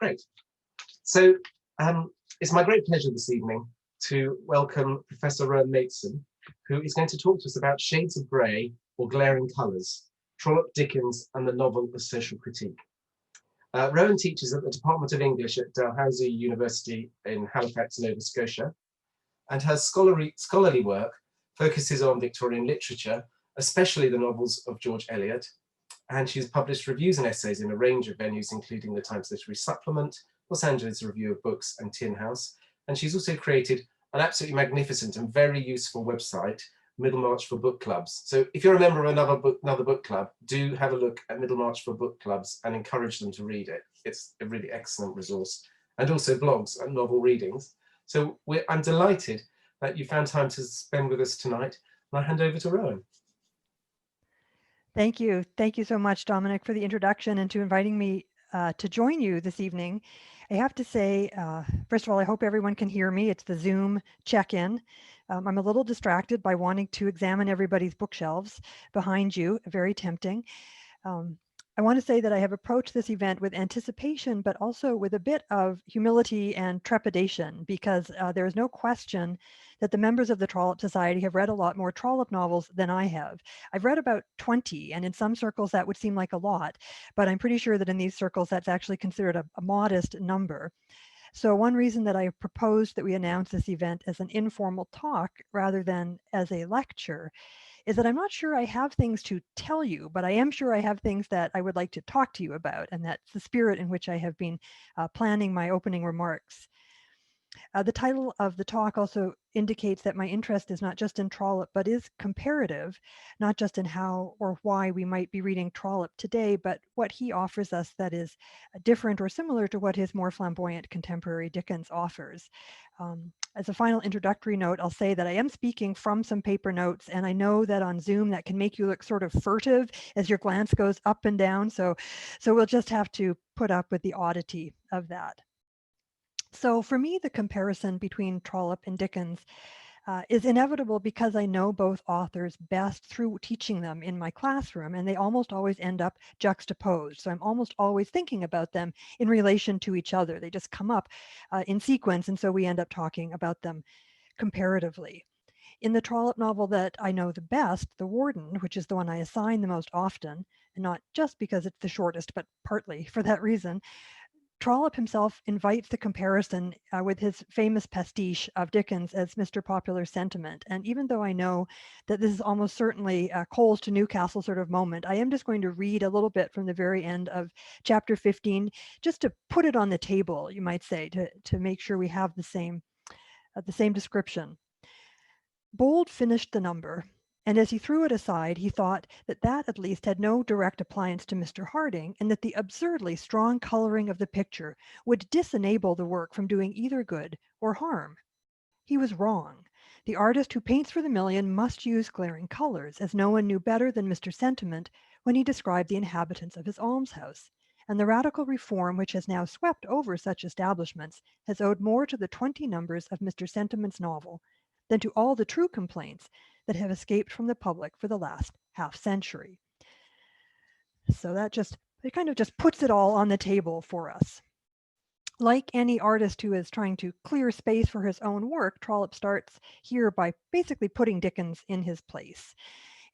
Great. So it's my great pleasure this evening to welcome Professor Rohan Maitzen, who is going to talk to us about Shades of Grey or Glaring Colours, Trollope, Dickens and the Novel of Social Critique. Rohan teaches at the Department of English at Dalhousie University in Halifax, Nova Scotia, and her scholarly work focuses on Victorian literature, especially the novels of George Eliot, and she's published reviews and essays in a range of venues, including the Times Literary Supplement, Los Angeles Review of Books, and Tin House. And she's also created an absolutely magnificent and very useful website, Middlemarch for Book Clubs. So if you're a member of another book club, do have a look at Middlemarch for Book Clubs and encourage them to read it. It's a really excellent resource. And also blogs and novel readings. So I'm delighted that you found time to spend with us tonight. And I hand over to Rohan. Thank you. Thank you so much, Dominic, for the introduction and to inviting me to join you this evening. I have to say, first of all, I hope everyone can hear me. It's the Zoom check-in. I'm a little distracted by wanting to examine everybody's bookshelves behind you. Very tempting. I want to say that I have approached this event with anticipation, but also with a bit of humility and trepidation, because there is no question that the members of the Trollope Society have read a lot more Trollope novels than I have. I've read about 20, and in some circles that would seem like a lot, but I'm pretty sure that in these circles that's actually considered a modest number. So one reason that I proposed that we announce this event as an informal talk rather than as a lecture is that I'm not sure I have things to tell you, but I am sure I have things that I would like to talk to you about, and that's the spirit in which I have been planning my opening remarks. The title of the talk also indicates that my interest is not just in Trollope, but is comparative, not just in how or why we might be reading Trollope today, but what he offers us that is different or similar to what his more flamboyant contemporary Dickens offers. As a final introductory note, I'll say that I am speaking from some paper notes, and I know that on Zoom that can make you look sort of furtive as your glance goes up and down, so we'll just have to put up with the oddity of that. So for me, the comparison between Trollope and Dickens is inevitable because I know both authors best through teaching them in my classroom, and they almost always end up juxtaposed. So I'm almost always thinking about them in relation to each other. They just come up in sequence, and so we end up talking about them comparatively. In the Trollope novel that I know the best, The Warden, which is the one I assign the most often, and not just because it's the shortest, but partly for that reason, Trollope himself invites the comparison with his famous pastiche of Dickens as Mr. Popular Sentiment. And even though I know that this is almost certainly a Coles to Newcastle sort of moment, I am just going to read a little bit from the very end of chapter 15, just to put it on the table, you might say, to make sure we have the same description. Bold finished the number, and as he threw it aside, he thought that that at least had no direct appliance to Mr. Harding, and that the absurdly strong coloring of the picture would disenable the work from doing either good or harm. He was wrong. The artist who paints for the million must use glaring colors, as no one knew better than Mr. Sentiment when he described the inhabitants of his almshouse. And the radical reform which has now swept over such establishments has owed more to the 20 numbers of Mr. Sentiment's novel than to all the true complaints that have escaped from the public for the last half century. So it kind of just puts it all on the table for us. Like any artist who is trying to clear space for his own work, Trollope starts here by basically putting Dickens in his place.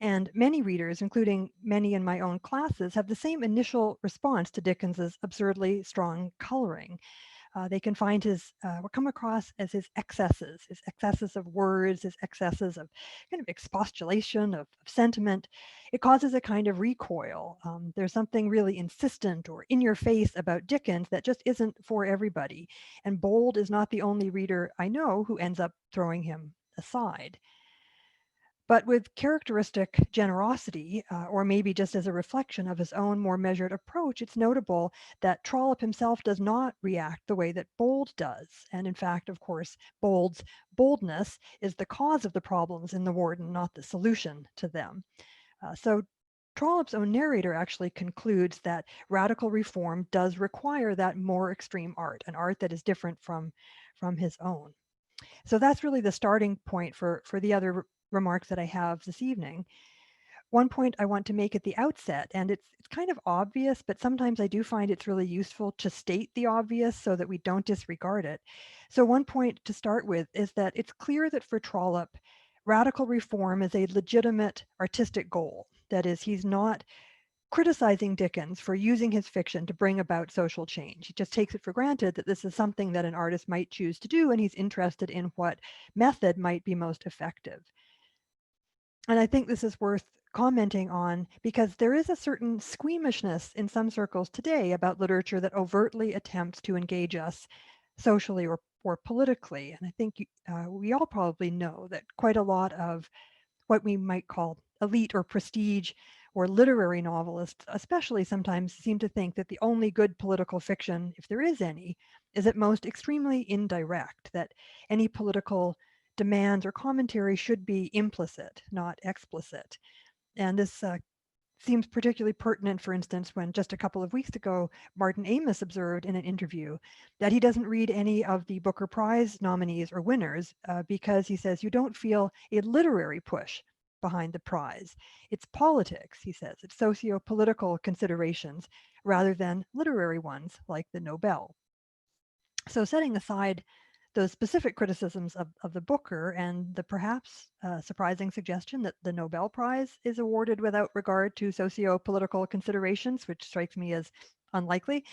And many readers, including many in my own classes, have the same initial response to Dickens's absurdly strong coloring. They can find what come across as his excesses of words, his excesses of kind of expostulation, of sentiment. It causes a kind of recoil. There's something really insistent or in your face about Dickens that just isn't for everybody. And Bold is not the only reader I know who ends up throwing him aside. But with characteristic generosity, or maybe just as a reflection of his own more measured approach, it's notable that Trollope himself does not react the way that Bold does. And in fact, of course, Bold's boldness is the cause of the problems in The Warden, not the solution to them. So Trollope's own narrator actually concludes that radical reform does require that more extreme art, an art that is different from his own. So that's really the starting point for the other remarks that I have this evening. One point I want to make at the outset, and it's kind of obvious, but sometimes I do find it's really useful to state the obvious so that we don't disregard it. So one point to start with is that it's clear that for Trollope, radical reform is a legitimate artistic goal. That is, he's not criticizing Dickens for using his fiction to bring about social change. He just takes it for granted that this is something that an artist might choose to do, and he's interested in what method might be most effective. And I think this is worth commenting on because there is a certain squeamishness in some circles today about literature that overtly attempts to engage us socially or politically. And I think we all probably know that quite a lot of what we might call elite or prestige or literary novelists, especially sometimes seem to think that the only good political fiction, if there is any, is at most extremely indirect, that any political demands or commentary should be implicit, not explicit. And this seems particularly pertinent, for instance, when just a couple of weeks ago, Martin Amis observed in an interview that he doesn't read any of the Booker Prize nominees or winners because he says you don't feel a literary push behind the prize. It's politics, he says. It's socio-political considerations rather than literary ones like the Nobel. So setting aside those specific criticisms of the Booker and the perhaps surprising suggestion that the Nobel Prize is awarded without regard to socio-political considerations, which strikes me as unlikely.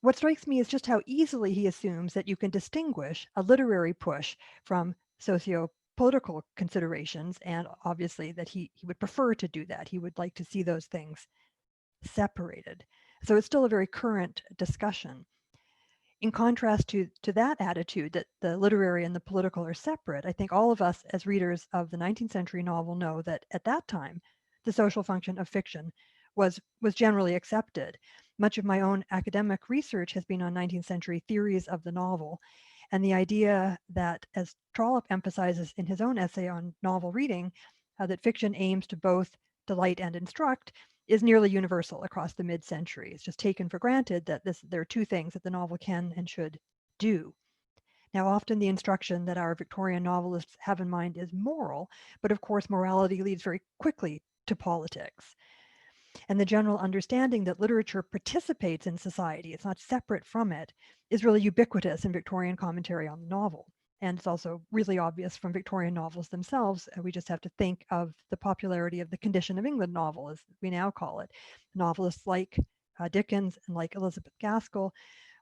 What strikes me is just how easily he assumes that you can distinguish a literary push from socio-political considerations, and obviously that he would prefer to do that. He would like to see those things separated. So it's still a very current discussion. In contrast to that attitude that the literary and the political are separate, I think all of us as readers of the 19th century novel know that at that time, the social function of fiction was generally accepted. Much of my own academic research has been on 19th century theories of the novel, and the idea that, as Trollope emphasizes in his own essay on novel reading, that fiction aims to both delight and instruct, is nearly universal across the mid-century. It's just taken for granted that there are two things that the novel can and should do. Now, often the instruction that our Victorian novelists have in mind is moral, but of course morality leads very quickly to politics. And the general understanding that literature participates in society, it's not separate from it, is really ubiquitous in Victorian commentary on the novel. And it's also really obvious from Victorian novels themselves. We just have to think of the popularity of the Condition of England novel, as we now call it. Novelists like Dickens and like Elizabeth Gaskell,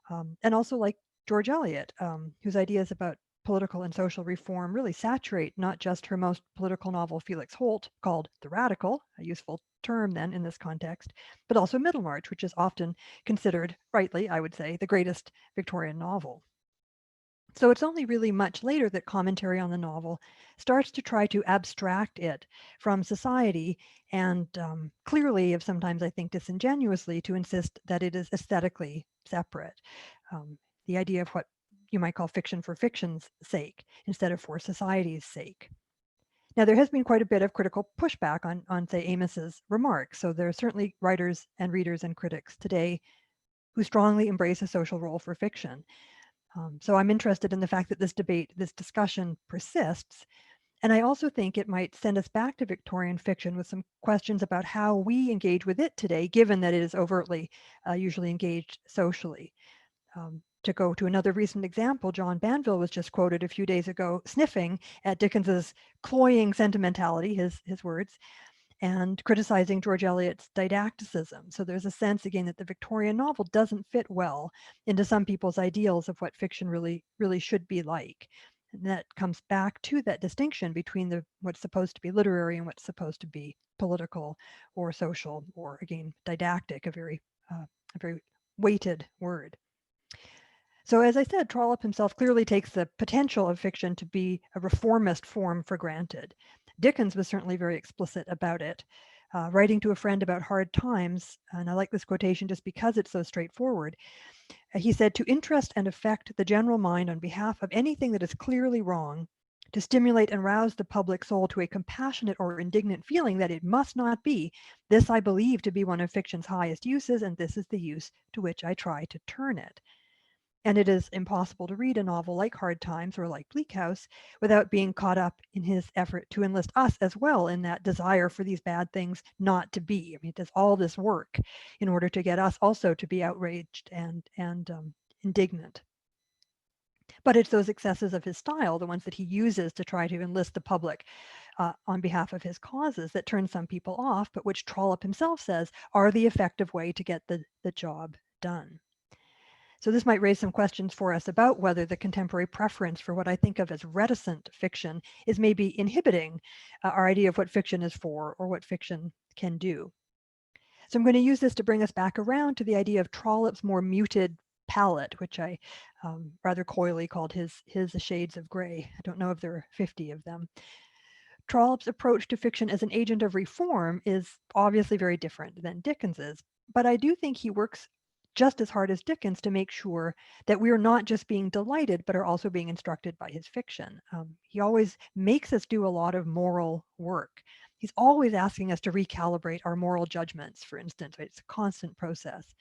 and also like George Eliot, whose ideas about political and social reform really saturate not just her most political novel, Felix Holt, called The Radical, a useful term then in this context, but also Middlemarch, which is often considered, rightly, I would say, the greatest Victorian novel. So it's only really much later that commentary on the novel starts to try to abstract it from society and clearly, if sometimes I think disingenuously, to insist that it is aesthetically separate. The idea of what you might call fiction for fiction's sake instead of for society's sake. Now, there has been quite a bit of critical pushback on say, Amis's remarks. So there are certainly writers and readers and critics today who strongly embrace a social role for fiction. So I'm interested in the fact that this debate, this discussion persists. And I also think it might send us back to Victorian fiction with some questions about how we engage with it today, given that it is overtly usually engaged socially. To go to another recent example, John Banville was just quoted a few days ago, sniffing at Dickens's cloying sentimentality, his words, and criticizing George Eliot's didacticism. So there's a sense, again, that the Victorian novel doesn't fit well into some people's ideals of what fiction really should be like. And that comes back to that distinction between what's supposed to be literary and what's supposed to be political or social or, again, didactic, a very weighted word. So as I said, Trollope himself clearly takes the potential of fiction to be a reformist form for granted. Dickens was certainly very explicit about it. Writing to a friend about hard times, and I like this quotation just because it's so straightforward, he said, "To interest and affect the general mind on behalf of anything that is clearly wrong, to stimulate and rouse the public soul to a compassionate or indignant feeling that it must not be, this I believe to be one of fiction's highest uses, and this is the use to which I try to turn it." And it is impossible to read a novel like Hard Times or like Bleak House without being caught up in his effort to enlist us as well in that desire for these bad things not to be. I mean, it does all this work in order to get us also to be outraged and indignant. But it's those excesses of his style, the ones that he uses to try to enlist the public on behalf of his causes, that turn some people off, but which Trollope himself says are the effective way to get the job done. So this might raise some questions for us about whether the contemporary preference for what I think of as reticent fiction is maybe inhibiting our idea of what fiction is for or what fiction can do. So I'm going to use this to bring us back around to the idea of Trollope's more muted palette, which I rather coyly called his shades of gray. I don't know if there are 50 of them. Trollope's approach to fiction as an agent of reform is obviously very different than Dickens's, but I do think he works just as hard as Dickens to make sure that we are not just being delighted, but are also being instructed by his fiction. He always makes us do a lot of moral work. He's always asking us to recalibrate our moral judgments, for instance. Right? It's a constant process.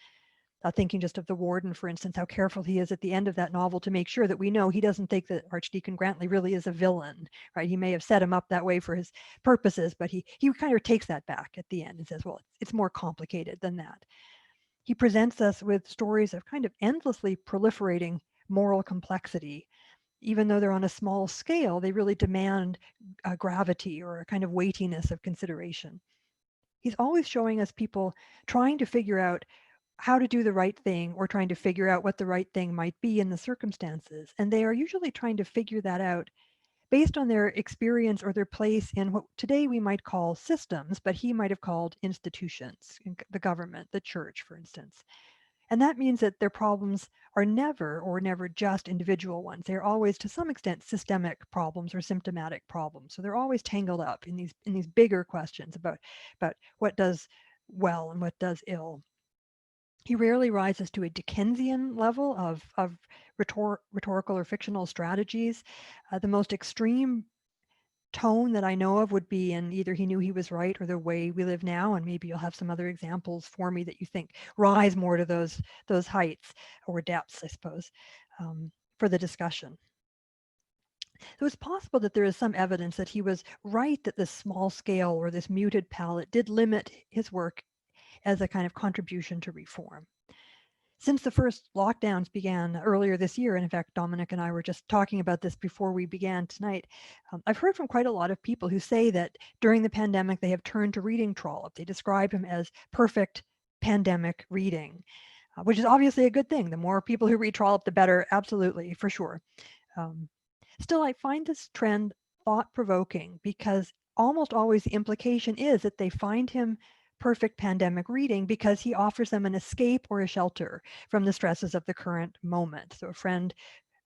Thinking just of the Warden, for instance, how careful he is at the end of that novel to make sure that we know he doesn't think that Archdeacon Grantley really is a villain, right? He may have set him up that way for his purposes, but he kind of takes that back at the end and says, well, it's more complicated than that. He presents us with stories of kind of endlessly proliferating moral complexity. Even though they're on a small scale, they really demand a gravity or a kind of weightiness of consideration. He's always showing us people trying to figure out how to do the right thing or trying to figure out what the right thing might be in the circumstances. And they are usually trying to figure that out based on their experience or their place in what today we might call systems, but he might have called institutions, the government, the church, for instance. And that means that their problems are never just individual ones. They're always, to some extent, systemic problems or symptomatic problems. So they're always tangled up in these bigger questions about what does well and what does ill. He rarely rises to a Dickensian level of rhetorical or fictional strategies. The most extreme tone that I know of would be in either He Knew He Was Right or The Way We Live Now, and maybe you'll have some other examples for me that you think rise more to those heights or depths, I suppose, for the discussion. So it's possible that there is some evidence that he was right that this small scale or this muted palette did limit his work as a kind of contribution to reform. Since the first lockdowns began earlier this year, and in fact, Dominic and I were just talking about this before we began tonight, I've heard from quite a lot of people who say that during the pandemic, they have turned to reading Trollope. They describe him as perfect pandemic reading, which is obviously a good thing. The more people who read Trollope, the better, absolutely, for sure. Still, I find this trend thought-provoking because almost always the implication is that they find him perfect pandemic reading because he offers them an escape or a shelter from the stresses of the current moment. So a friend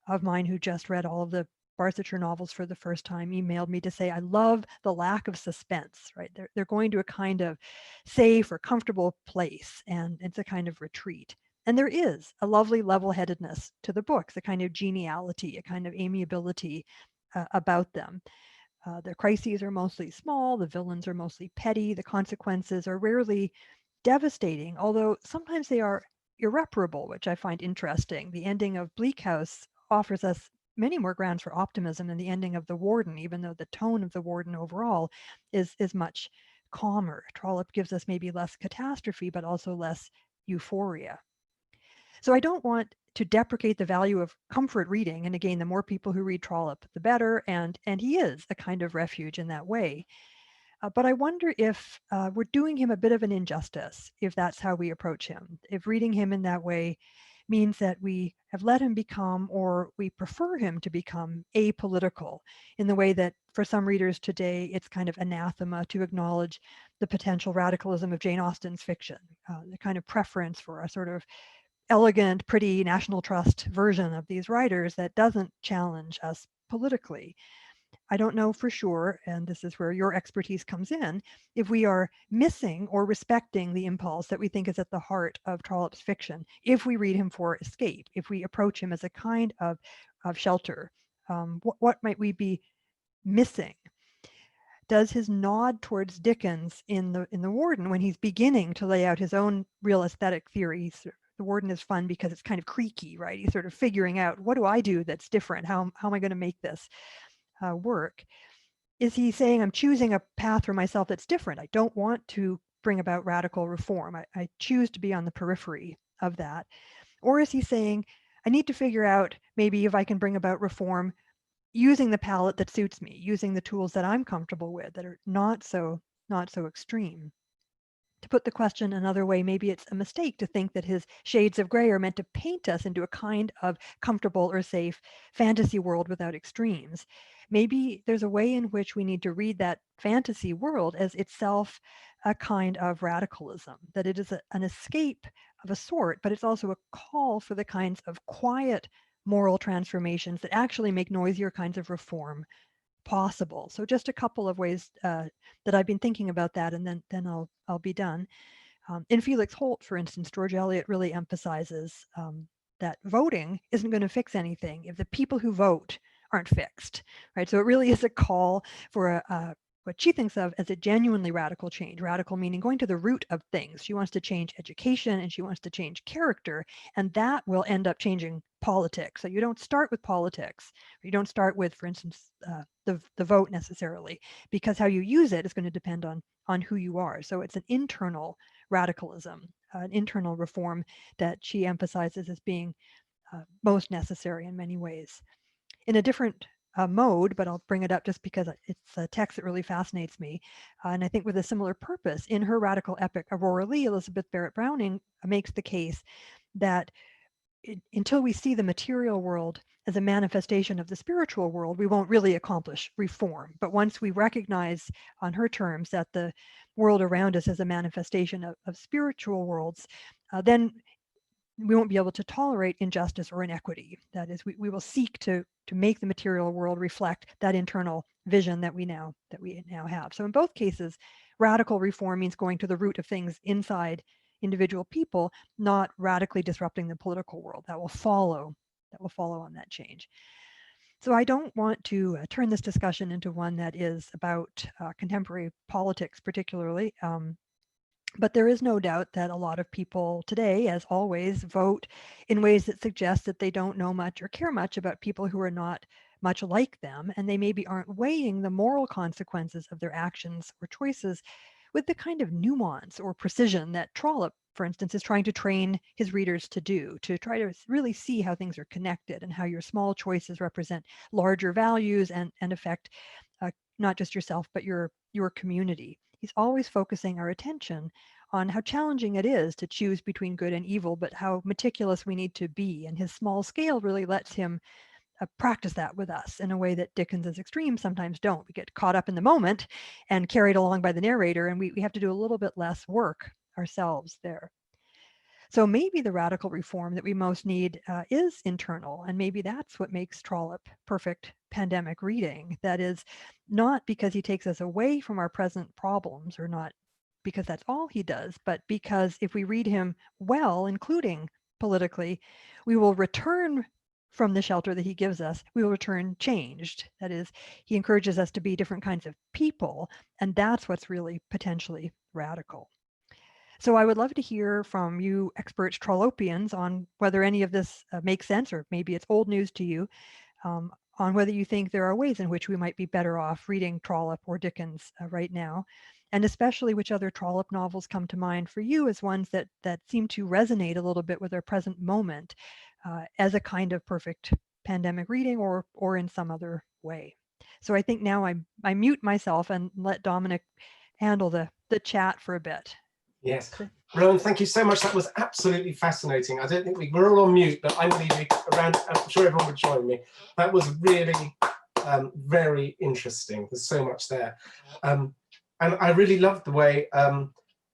of mine who just read all of the Barsetshire novels for the first time emailed me to say, I love the lack of suspense, right? They're going to a kind of safe or comfortable place, and it's a kind of retreat. And there is a lovely level-headedness to the books, a kind of geniality, a kind of amiability about them. The crises are mostly small, the villains are mostly petty, the consequences are rarely devastating, although sometimes they are irreparable, which I find interesting. The ending of Bleak House offers us many more grounds for optimism than the ending of The Warden, even though the tone of The Warden overall is much calmer. Trollope gives us maybe less catastrophe, but also less euphoria. So I don't want to deprecate the value of comfort reading. And again, the more people who read Trollope, the better. And he is a kind of refuge in that way. But I wonder if we're doing him a bit of an injustice if that's how we approach him. If reading him in that way means that we have let him become, or we prefer him to become, apolitical in the way that for some readers today, it's kind of anathema to acknowledge the potential radicalism of Jane Austen's fiction, the kind of preference for a sort of elegant, pretty National Trust version of these writers that doesn't challenge us politically. I don't know for sure, and this is where your expertise comes in, if we are missing or respecting the impulse that we think is at the heart of Trollope's fiction, if we read him for escape, if we approach him as a kind of shelter. What might we be missing? Does his nod towards Dickens in the Warden, when he's beginning to lay out his own real aesthetic theories, the Warden is fun because it's kind of creaky, right? He's sort of figuring out, what do I do that's different? How am I going to make this work? Is he saying, I'm choosing a path for myself that's different? I don't want to bring about radical reform. I choose to be on the periphery of that. Or is he saying, I need to figure out maybe if I can bring about reform using the palette that suits me, using the tools that I'm comfortable with, that are not so extreme. To put the question another way, maybe it's a mistake to think that his shades of gray are meant to paint us into a kind of comfortable or safe fantasy world without extremes. Maybe there's a way in which we need to read that fantasy world as itself a kind of radicalism, that it is an escape of a sort, but it's also a call for the kinds of quiet moral transformations that actually make noisier kinds of reform possible. So just a couple of ways that I've been thinking about that, and then I'll be done. In Felix Holt, for instance, George Eliot really emphasizes that voting isn't going to fix anything if the people who vote aren't fixed, right? So it really is a call for what she thinks of as a genuinely radical change. Radical meaning going to the root of things. She wants to change education and she wants to change character, and that will end up changing politics. So you don't start with politics. You don't start with, for instance, the vote necessarily, because how you use it is going to depend on who you are. So it's an internal radicalism, an internal reform that she emphasizes as being most necessary in many ways. In a different mode, but I'll bring it up just because it's a text that really fascinates me. And I think with a similar purpose, in her radical epic Aurora Leigh, Elizabeth Barrett Browning makes the case that until we see the material world as a manifestation of the spiritual world, we won't really accomplish reform. But once we recognize on her terms that the world around us is a manifestation of spiritual worlds, then we won't be able to tolerate injustice or inequity. That is, we will seek to make the material world reflect that internal vision that we now have. So in both cases, radical reform means going to the root of things inside individual people, not radically disrupting the political world. That will follow on that change. So I don't want to turn this discussion into one that is about contemporary politics particularly. But there is no doubt that a lot of people today, as always, vote in ways that suggest that they don't know much or care much about people who are not much like them, and they maybe aren't weighing the moral consequences of their actions or choices with the kind of nuance or precision that Trollope, for instance, is trying to train his readers to do, to try to really see how things are connected and how your small choices represent larger values and affect not just yourself, but your community. He's always focusing our attention on how challenging it is to choose between good and evil, but how meticulous we need to be. And his small scale really lets him practice that with us in a way that Dickens's extremes sometimes don't. We get caught up in the moment and carried along by the narrator, and we have to do a little bit less work ourselves there. So maybe the radical reform that we most need is internal, and maybe that's what makes Trollope perfect pandemic reading. That is, not because he takes us away from our present problems, or not because that's all he does, but because if we read him well, including politically, we will return from the shelter that he gives us, we will return changed. That is, he encourages us to be different kinds of people, and that's what's really potentially radical. So I would love to hear from you experts Trollopians on whether any of this makes sense, or maybe it's old news to you, on whether you think there are ways in which we might be better off reading Trollope or Dickens right now, and especially which other Trollope novels come to mind for you as ones that seem to resonate a little bit with our present moment as a kind of perfect pandemic reading, or in some other way. So I think now I mute myself and let Dominic handle the chat for a bit. Yes. Rohan, thank you so much. That was absolutely fascinating. I don't think we're all on mute, but I'm going to leave you around. I'm sure everyone would join me. That was really very interesting. There's so much there. And I really loved the way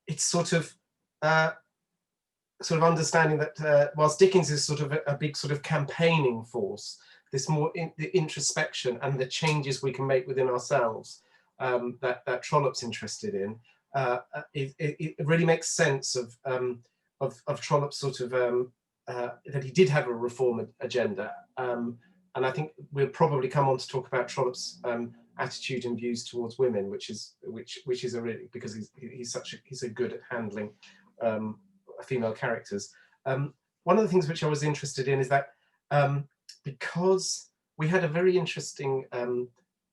it's sort of understanding that whilst Dickens is sort of a big sort of campaigning force, this more the introspection and the changes we can make within ourselves that Trollope's interested in. It really makes sense of Trollope's sort of that he did have a reform agenda, and I think we'll probably come on to talk about Trollope's attitude and views towards women, which is a really, because he's so good at handling female characters. One of the things which I was interested in is that because we had a very interesting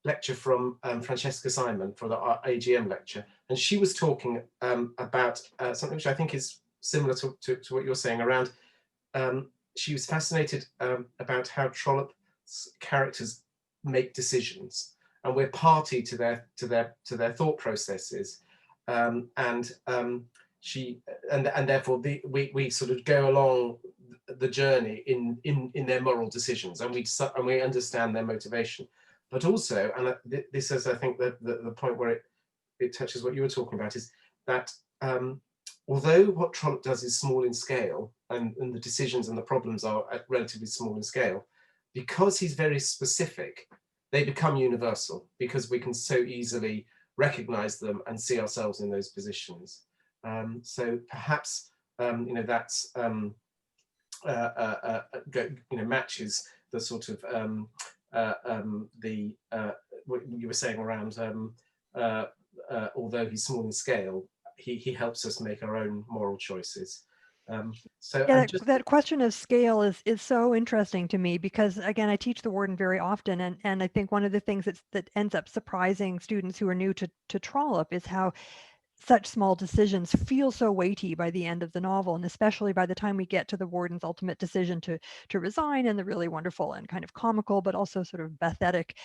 lecture from Francesca Simon for the AGM lecture, and she was talking about something which I think is similar to what you're saying around. She was fascinated about how Trollope's characters make decisions, and we're party to their thought processes, she and therefore we sort of go along the journey in their moral decisions, and we understand their motivation. But also, and this is, I think, the point where it touches what you were talking about, is that although what Trollope does is small in scale, and the decisions and the problems are relatively small in scale, because he's very specific, they become universal, because we can so easily recognize them and see ourselves in those positions. So perhaps that's matches the sort of what you were saying around although he's small in scale, he helps us make our own moral choices. So yeah, that question of scale is so interesting to me, because again, I teach the Warden very often, and I think one of the things that ends up surprising students who are new to Trollope is how such small decisions feel so weighty by the end of the novel, and especially by the time we get to the Warden's ultimate decision to resign, and the really wonderful and kind of comical but also sort of pathetic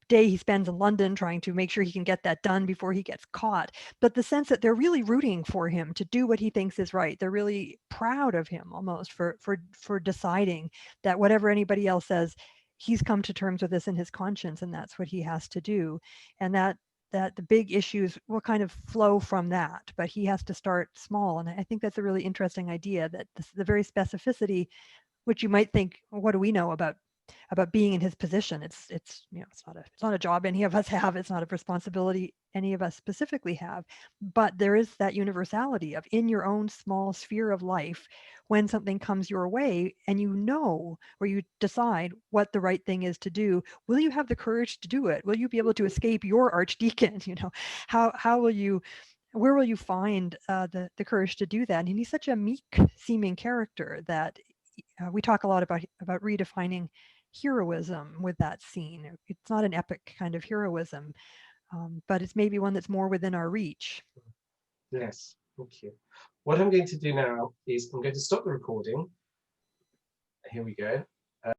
day he spends in London trying to make sure he can get that done before he gets caught. But the sense that they're really rooting for him to do what he thinks is right. They're really proud of him almost for deciding that whatever anybody else says, he's come to terms with this in his conscience, and that's what he has to do. And that the big issues will kind of flow from that, but he has to start small. And I think that's a really interesting idea, that the very specificity, which you might think, well, what do we know about being in his position? It's not a job any of us have. It's not a responsibility any of us specifically have. But there is that universality of, in your own small sphere of life, when something comes your way and or you decide what the right thing is to do, will you have the courage to do it? Will you be able to escape your archdeacon? How will you? Where will you find the courage to do that? And he's such a meek seeming character that we talk a lot about redefining heroism with that scene. It's not an epic kind of heroism, but it's maybe one that's more within our reach. Yes, thank you. What I'm going to do now is I'm going to stop the recording. Here we go.